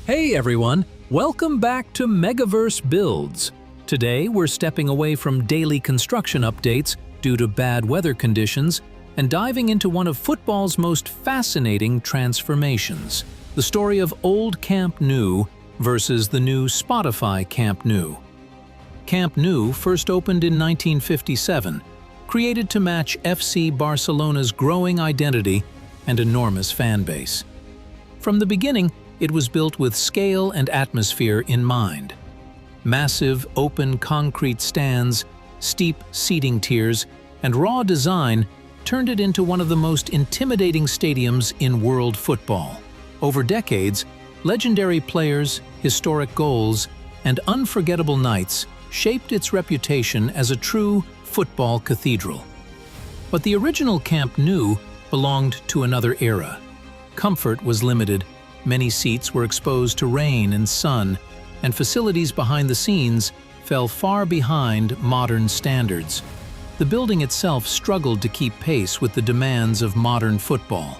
Hey everyone, welcome back to MegaVerse Builds. Today we're stepping away from daily construction updates due to bad weather conditions and diving into one of football's most fascinating transformations, the story of old Camp Nou versus the new Spotify Camp Nou. Camp Nou first opened in 1957, created to match FC Barcelona's growing identity and enormous fan base. From the beginning, it was built with scale and atmosphere in mind. Massive, open concrete stands, steep seating tiers, and raw design turned it into one of the most intimidating stadiums in world football. Over decades, legendary players, historic goals, and unforgettable nights shaped its reputation as a true football cathedral. But the original Camp Nou belonged to another era. Comfort was limited. Many seats were exposed to rain and sun, and facilities behind the scenes fell far behind modern standards. The building itself struggled to keep pace with the demands of modern football.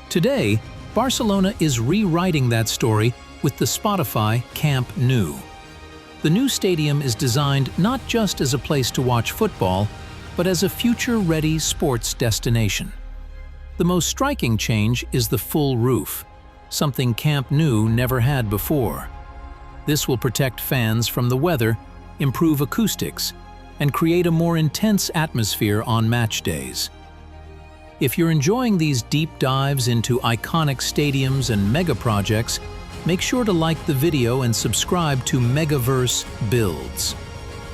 Today, Barcelona is rewriting that story with the Spotify Camp Nou. The new stadium is designed not just as a place to watch football, but as a future-ready sports destination. The most striking change is the full roof, something Camp Nou never had before. This will protect fans from the weather, improve acoustics, and create a more intense atmosphere on match days. If you're enjoying these deep dives into iconic stadiums and mega projects, make sure to like the video and subscribe to MegaVerse Builds.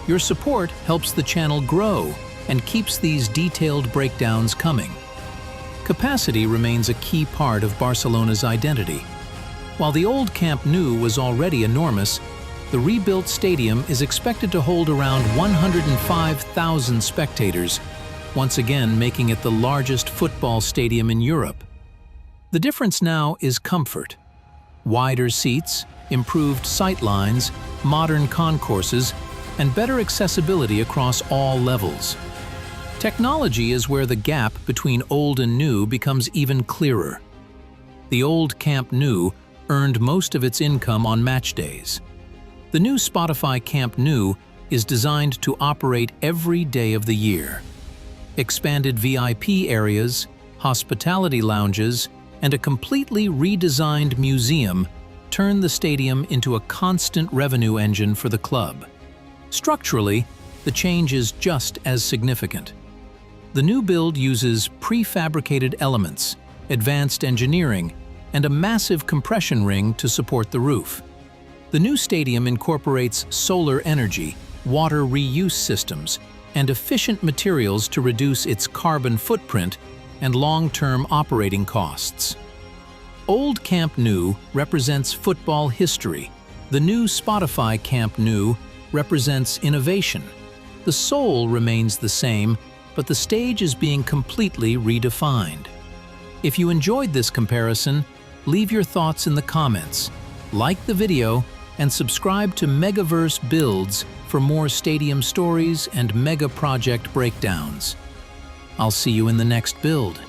Your support helps the channel grow and keeps these detailed breakdowns coming. Capacity remains a key part of Barcelona's identity. While the old Camp Nou was already enormous, the rebuilt stadium is expected to hold around 105,000 spectators, once again making it the largest football stadium in Europe. The difference now is comfort. Wider seats, improved sight lines, modern concourses, and better accessibility across all levels. Technology is where the gap between old and new becomes even clearer. The old Camp Nou earned most of its income on match days. The new Spotify Camp Nou is designed to operate every day of the year. Expanded VIP areas, hospitality lounges, and a completely redesigned museum turn the stadium into a constant revenue engine for the club. Structurally, the change is just as significant. The new build uses prefabricated elements, advanced engineering, and a massive compression ring to support the roof. The new stadium incorporates solar energy, water reuse systems, and efficient materials to reduce its carbon footprint and long-term operating costs. Old Camp Nou represents football history. The new Spotify Camp Nou represents innovation. The soul remains the same, but the stage is being completely redefined. If you enjoyed this comparison, leave your thoughts in the comments, like the video, and subscribe to MegaVerse Builds for more stadium stories and mega project breakdowns. I'll see you in the next build.